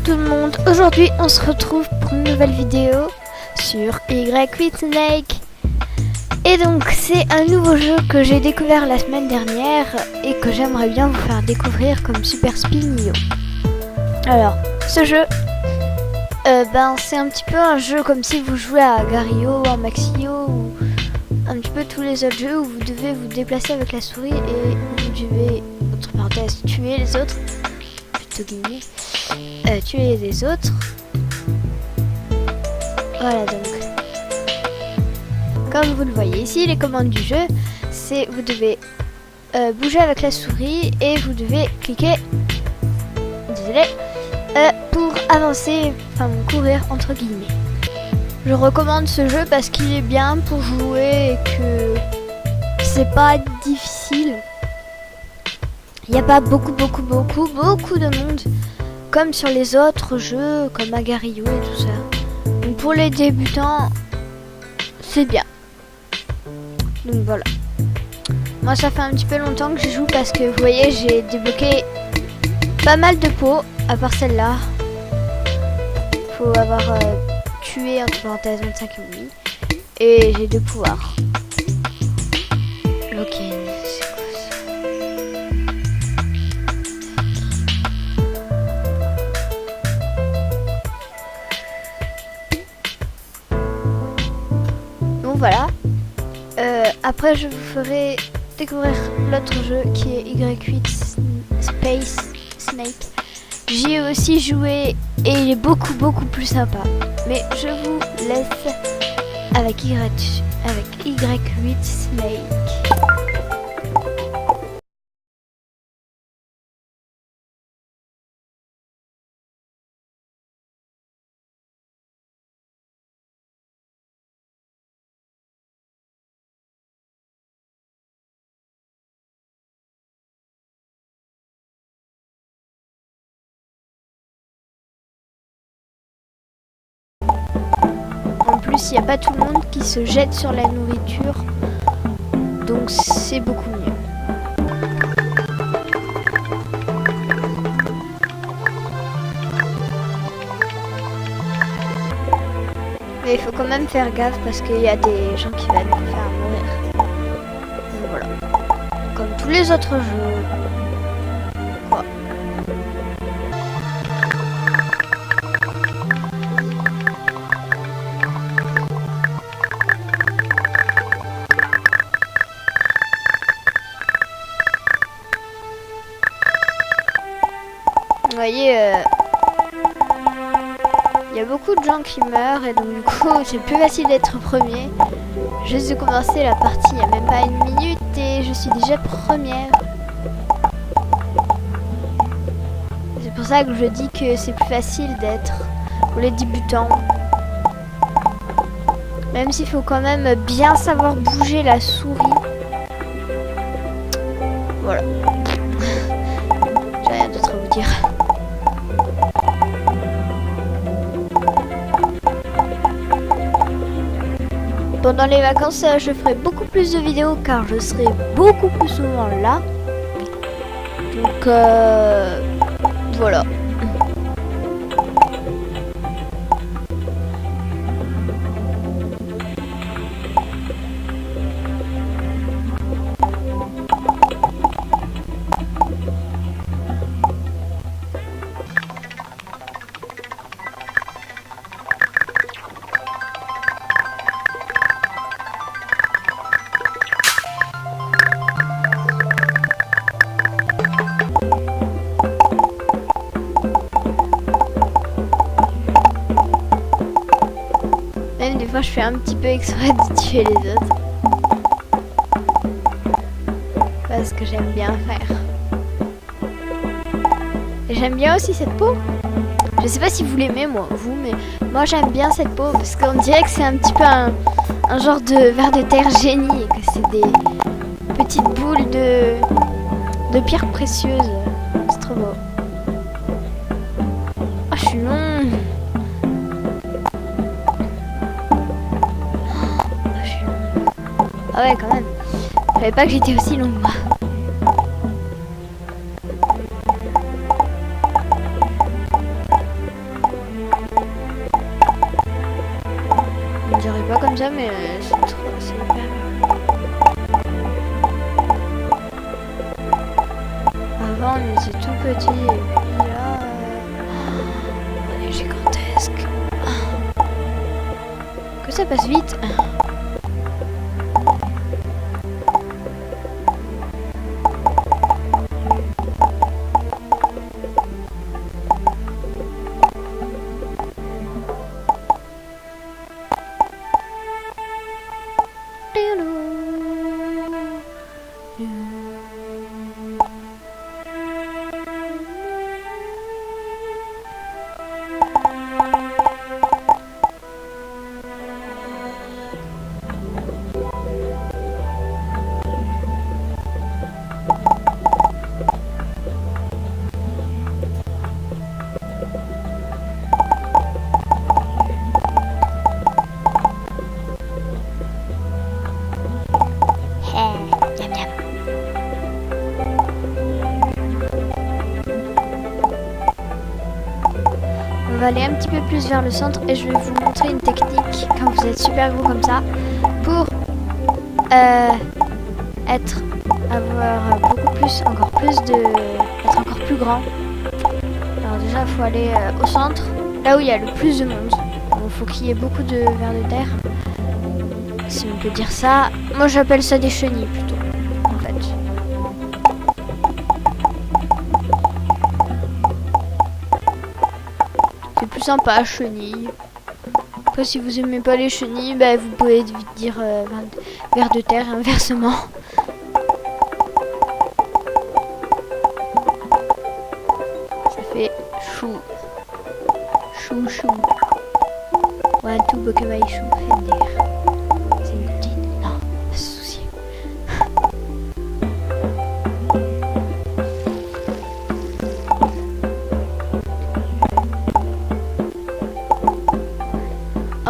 tout le monde, aujourd'hui on se retrouve pour une nouvelle vidéo sur Y8 Snake. Et donc c'est un nouveau jeu que j'ai découvert la semaine dernière et que j'aimerais bien vous faire découvrir comme Super Spin.io. Alors ce jeu, c'est un petit peu un jeu comme si vous jouez à Gario, à Maxio ou un petit peu tous les autres jeux où vous devez vous déplacer avec la souris et vous devez, entre parenthèses, tuer les autres. Tuer les autres. Voilà, donc comme vous le voyez ici, les commandes du jeu, c'est vous devez bouger avec la souris et vous devez cliquer, désolé, pour avancer, enfin courir entre guillemets. Je recommande ce jeu parce qu'il est bien pour jouer et que c'est pas difficile. Il n'y a pas beaucoup de monde comme sur les autres jeux comme Agario et tout ça. Donc pour les débutants, c'est bien. Donc voilà. Moi ça fait un petit peu longtemps que je joue parce que vous voyez j'ai débloqué pas mal de pots à part celle-là. Faut avoir tué entre parenthèses 25 ennemis et j'ai 2 pouvoirs. Ok. Voilà. Après je vous ferai découvrir l'autre jeu qui est Y8 Space Snake. J'y ai aussi joué et il est beaucoup plus sympa. Mais je vous laisse avec Y8 Snake. En plus, il n'y a pas tout le monde qui se jette sur la nourriture, donc c'est beaucoup mieux. Mais il faut quand même faire gaffe parce qu'il y a des gens qui veulent nous faire mourir. Donc voilà. Comme tous les autres jeux. Quoi. Vous voyez, il y a beaucoup de gens qui meurent et donc du coup c'est plus facile d'être premier. Je viens de commencer la partie il n'y a même pas 1 minute et je suis déjà première. C'est pour ça que je dis que c'est plus facile d'être pour les débutants. Même s'il faut quand même bien savoir bouger la souris. Voilà. J'ai rien d'autre à vous dire. Pendant les vacances, je ferai beaucoup plus de vidéos car je serai beaucoup plus souvent là. Donc voilà. Des fois je fais un petit peu exprès de tuer les autres parce que j'aime bien faire. Et j'aime bien aussi cette peau. Je sais pas si vous l'aimez mais moi j'aime bien cette peau parce qu'on dirait que c'est un petit peu un genre de ver de terre génie et que c'est des petites boules de pierres précieuses. C'est trop beau. Oh, je suis long. Ah ouais, quand même. Je savais pas que j'étais aussi longue, moi. ça, mais c'est hyper... Avant, on était tout petit, et puis là, on est gigantesque. Que ça passe vite. On va aller un petit peu plus vers le centre et je vais vous montrer une technique quand vous êtes super gros comme ça pour avoir beaucoup plus, être encore plus grand. Alors déjà il faut aller au centre, là où il y a le plus de monde. Il faut qu'il y ait beaucoup de vers de terre, si on peut dire ça. Moi j'appelle ça des chenilles plutôt, en fait. C'est plus sympa, chenilles. Après, si vous aimez pas les chenilles, bah, vous pouvez vite dire vers de terre, inversement. Ça fait chou. Chou, chou. One, two, bokemai, chou, fender. C'est une petite. Non, pas se soucier.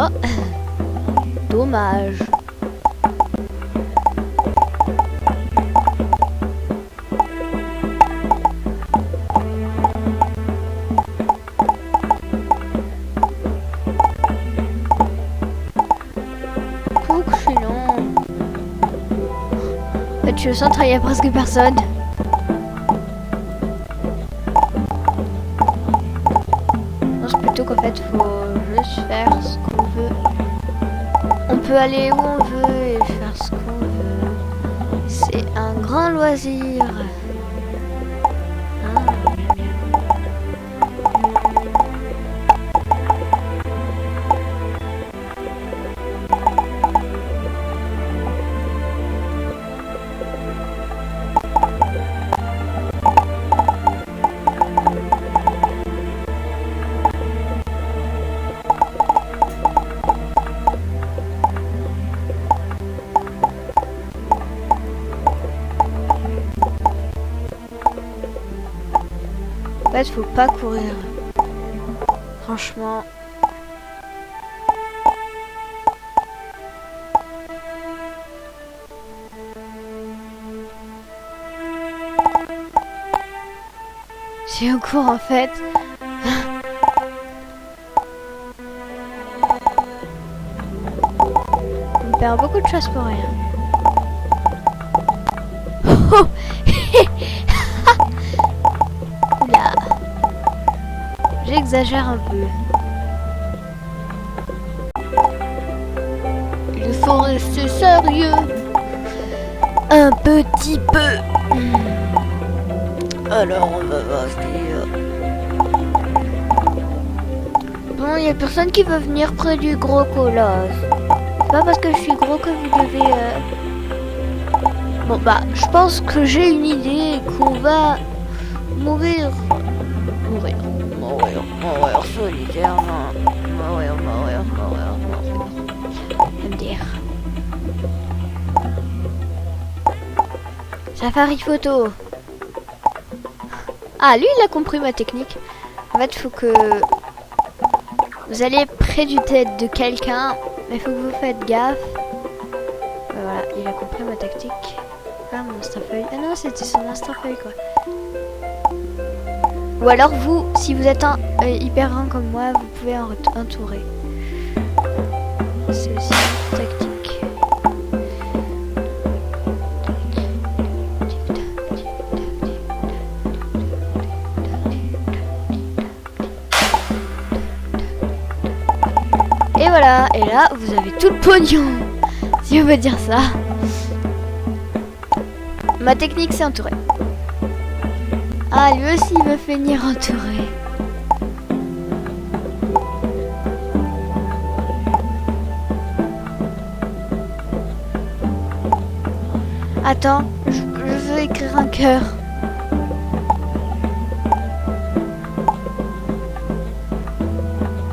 Oh, dommage. Coucou, je suis lent. En fait, je suis au centre, il n'y a presque personne. Non, c'est plutôt qu'en fait, faut juste faire ce qu'on veut. On peut aller où on veut et faire ce qu'on veut. C'est un grand loisir. En fait, faut pas courir. Franchement. Si on court en fait. On perd beaucoup de choses pour rien. Oh. Oula. J'exagère un peu. Il faut rester sérieux. Un petit peu. Alors on va voir ce qu'il y a. Bon, il n'y a personne qui va venir près du gros colosse. C'est pas parce que je suis gros que vous devez... Bon bah, je pense que j'ai une idée qu'on va mourir solitairement. Mourir. MDR. Safari photo. Ah, lui, il a compris ma technique. En fait, il faut que vous allez près du tête de quelqu'un, mais il faut que vous faites gaffe. Voilà, il a compris ma tactique. Ah, mon Instafeuille. Ah non, c'était son Instafeuille, quoi. Ou alors, vous, si vous êtes hyper grand comme moi, vous pouvez entourer. C'est aussi une tactique. Et voilà, et là vous avez tout le pognon, si on veut dire ça. Ma technique c'est entourer. Ah, lui aussi il veut finir entouré. Attends, je veux écrire un cœur.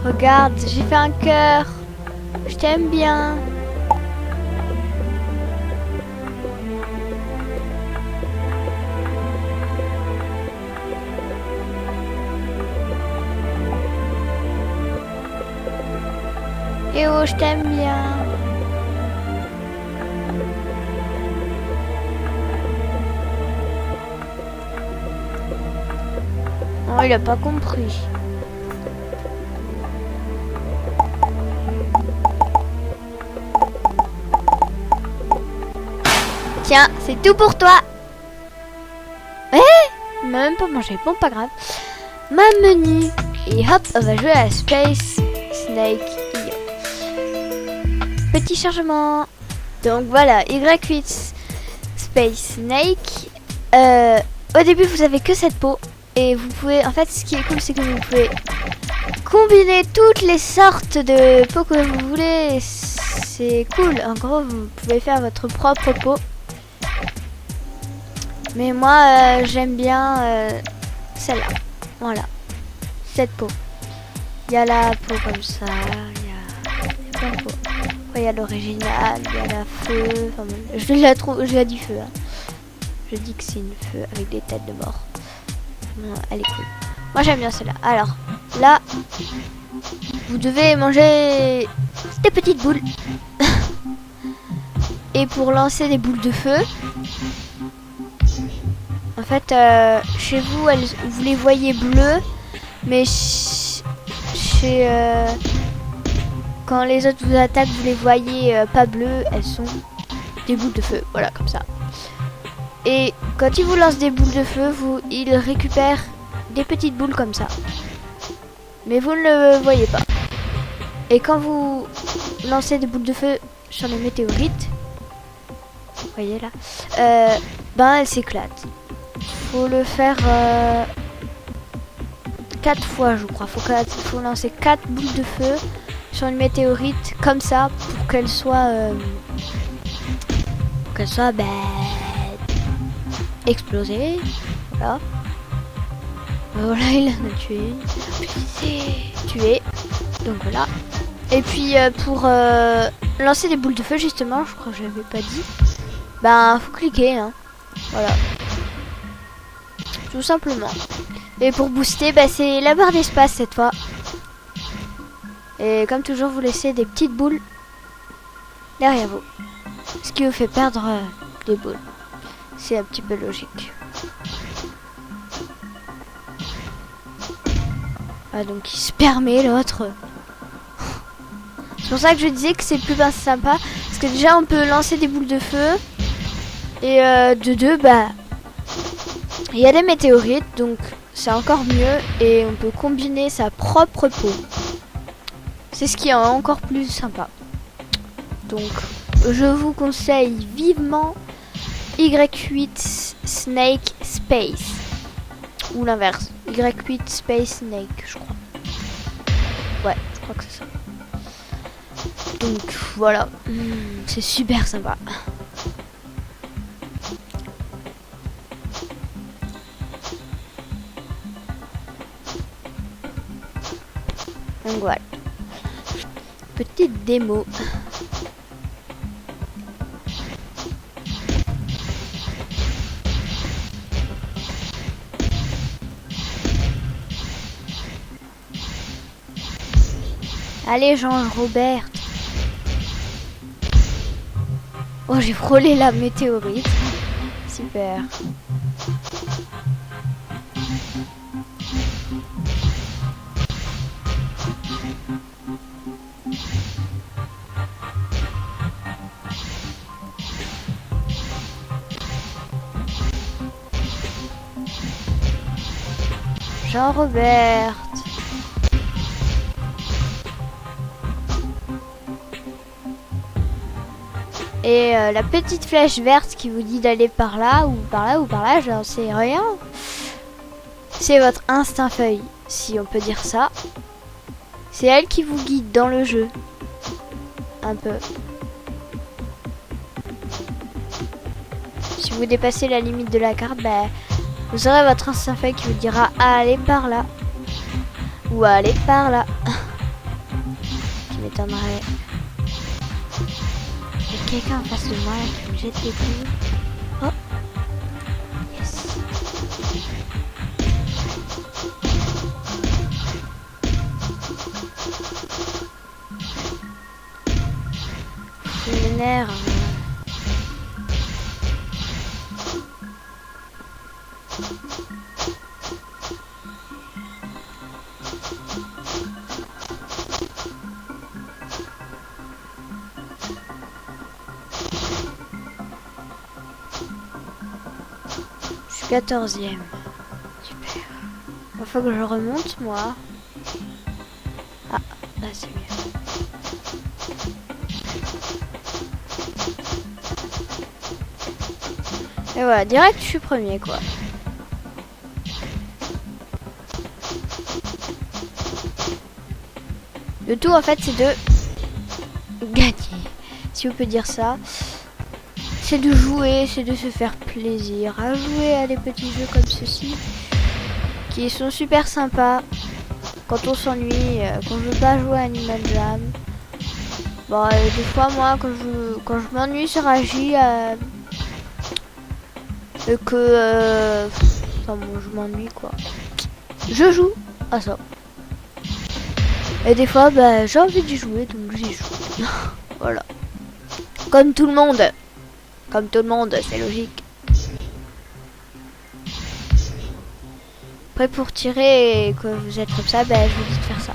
Regarde, j'ai fait un cœur. Je t'aime bien. Eh oh, je t'aime bien. Oh, il a pas compris. Tiens, c'est tout pour toi. Il m'a même pas mangé. Bon, pas grave. Ma menu. Et hop, on va jouer à Space Snake. Petit chargement. Donc voilà, Y8 Space Snake. Au début, vous avez que cette peau. Et vous pouvez, en fait, ce qui est cool, c'est que vous pouvez combiner toutes les sortes de peaux que vous voulez. C'est cool. En gros, vous pouvez faire votre propre peau. Mais moi, j'aime bien celle-là. Voilà. Cette peau. Il y a la peau comme ça. Il y a plein de peaux. Il y a l'original. Il y a la feu. Enfin, je la trouve. Je la dis feu. Hein. Je dis que c'est une feu avec des têtes de mort. Non, elle est cool. Moi, j'aime bien celle-là. Alors, là, vous devez manger des petites boules. Et pour lancer des boules de feu, en fait, chez vous, vous les voyez bleues, mais quand les autres vous attaquent, vous les voyez pas bleues, elles sont des boules de feu. Voilà, comme ça. Et quand ils vous lancent des boules de feu, ils récupèrent des petites boules comme ça. Mais vous ne le voyez pas. Et quand vous lancez des boules de feu sur les météorites, vous voyez là, ben elles s'éclatent. Faut le faire 4 fois, je crois. Faut lancer 4 boules de feu sur une météorite comme ça pour qu'elle soit explosée. Voilà. Voilà, il en a tué une. Tué. Donc voilà. Et puis pour lancer des boules de feu, justement, je crois que je l'avais pas dit. Ben, faut cliquer, hein. Voilà. Tout simplement. Et pour booster, bah, c'est la barre d'espace cette fois. Et comme toujours, vous laissez des petites boules derrière vous. Ce qui vous fait perdre des boules. C'est un petit peu logique. Ah, donc il se permet l'autre. C'est pour ça que je disais que c'est plus sympa. Parce que déjà, on peut lancer des boules de feu. Et de deux, bah... il y a des météorites, donc c'est encore mieux. Et on peut combiner sa propre peau. C'est ce qui est encore plus sympa. Donc, je vous conseille vivement Y8 Snake Space. Ou l'inverse. Y8 Space Snake, je crois. Ouais, je crois que c'est ça. Donc, voilà. C'est super sympa. Donc voilà. Petite démo. Allez, Jean-Robert. Oh, j'ai frôlé la météorite. Super. Jean-Robert. Et la petite flèche verte qui vous dit d'aller par là ou par là ou par là, j'en sais rien. C'est votre instinct feuille, si on peut dire ça. C'est elle qui vous guide dans le jeu. Un peu. Si vous dépassez la limite de la carte, bah, vous aurez votre instinct feuille qui vous dira allez par là. Ou allez par là. Qui m'étonnerait. Il y a quelqu'un en face de moi là, qui me jette des coups. Oh. Yes. C'est le nerf. Je suis 14e. Super. Il faut que je remonte moi. Ah, là c'est mieux. Et voilà, direct je suis premier quoi. Le tout en fait c'est de gagner, si on peut dire ça. C'est de jouer, c'est de se faire plaisir à jouer à des petits jeux comme ceci qui sont super sympas quand on s'ennuie, quand je veux pas jouer à Animal Jam. Bon, des fois moi quand je m'ennuie sur AJ enfin bon, je m'ennuie quoi. Je joue à ça. Et des fois bah j'ai envie d'y jouer donc j'y joue. Voilà. Comme tout le monde. Comme tout le monde, c'est logique. Après pour tirer et que vous êtes comme ça, bah je vous dis de faire ça.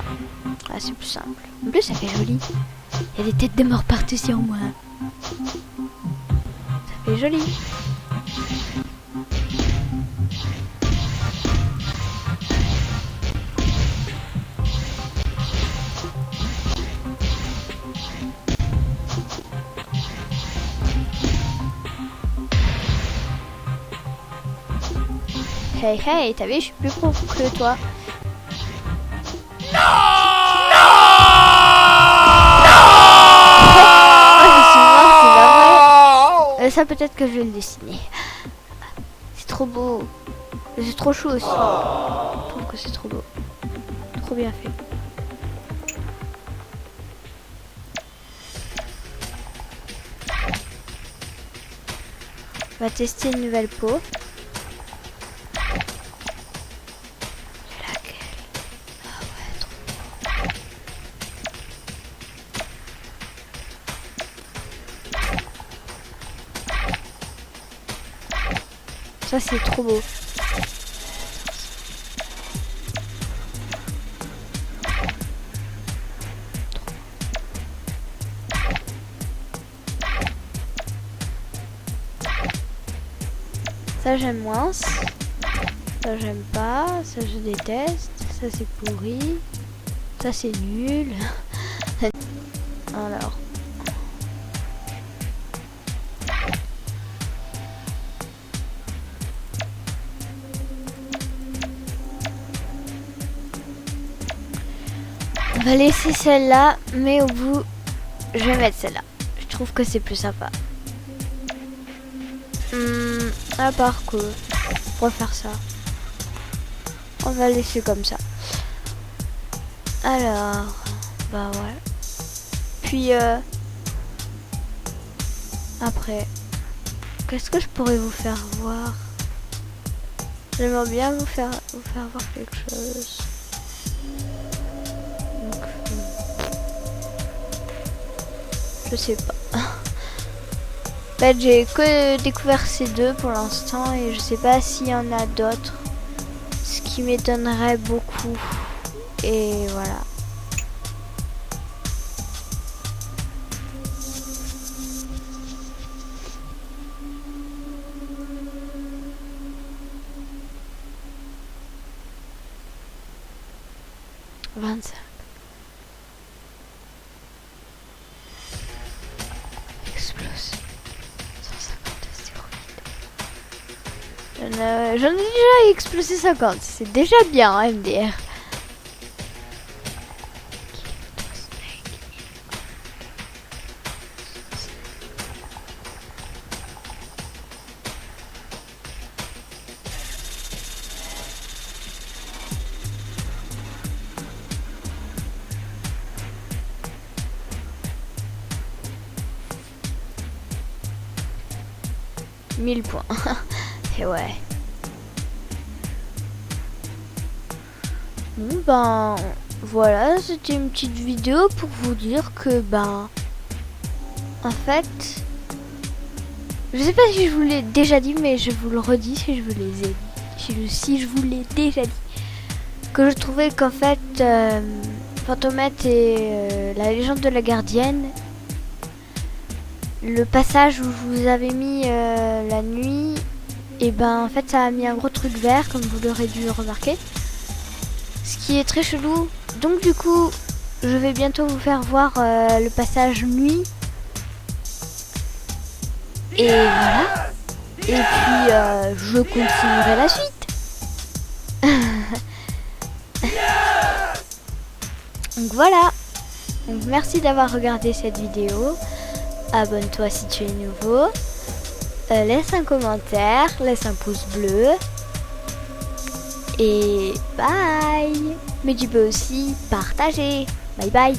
Ah c'est plus simple. En plus ça fait joli. Il y a des têtes de mort partout sur moi. Ça fait joli. Hey hey, t'as vu, je suis plus pro que toi. Non, oh, je suis mort, c'est pas vrai. Ça peut-être que je vais le dessiner. C'est trop beau. C'est trop chou aussi. Je trouve que c'est trop beau. Trop bien fait. On va tester une nouvelle peau. Ça c'est trop beau. Ça j'aime moins. Ça j'aime pas. Ça je déteste. Ça c'est pourri. Ça c'est nul. Alors. On va laisser celle-là, mais au bout, je vais mettre celle-là. Je trouve que c'est plus sympa. À part que, on va faire ça. On va laisser comme ça. Alors, bah ouais. Puis, après, qu'est-ce que je pourrais vous faire voir? J'aimerais bien vous faire voir quelque chose. Je sais pas. En fait, j'ai que découvert ces deux pour l'instant et je sais pas s'il y en a d'autres. Ce qui m'étonnerait beaucoup. Et voilà. J'en ai déjà explosé 50. C'est déjà bien, MDR. 1000 points. Et ouais. Bon ben voilà, c'était une petite vidéo pour vous dire que ben en fait, je sais pas si je vous l'ai déjà dit, mais je vous le redis si je vous l'ai déjà dit, que je trouvais qu'en fait Fantomette et la légende de la gardienne, le passage où je vous avais mis la nuit, et ben en fait ça a mis un gros truc vert comme vous l'aurez dû remarquer, ce qui est très chelou. Donc du coup je vais bientôt vous faire voir le passage nuit, et voilà, et puis je continuerai la suite. Donc voilà, donc merci d'avoir regardé cette vidéo. Abonne-toi si tu es nouveau, laisse un commentaire, laisse un pouce bleu, et bye. Mais tu peux aussi partager. Bye bye.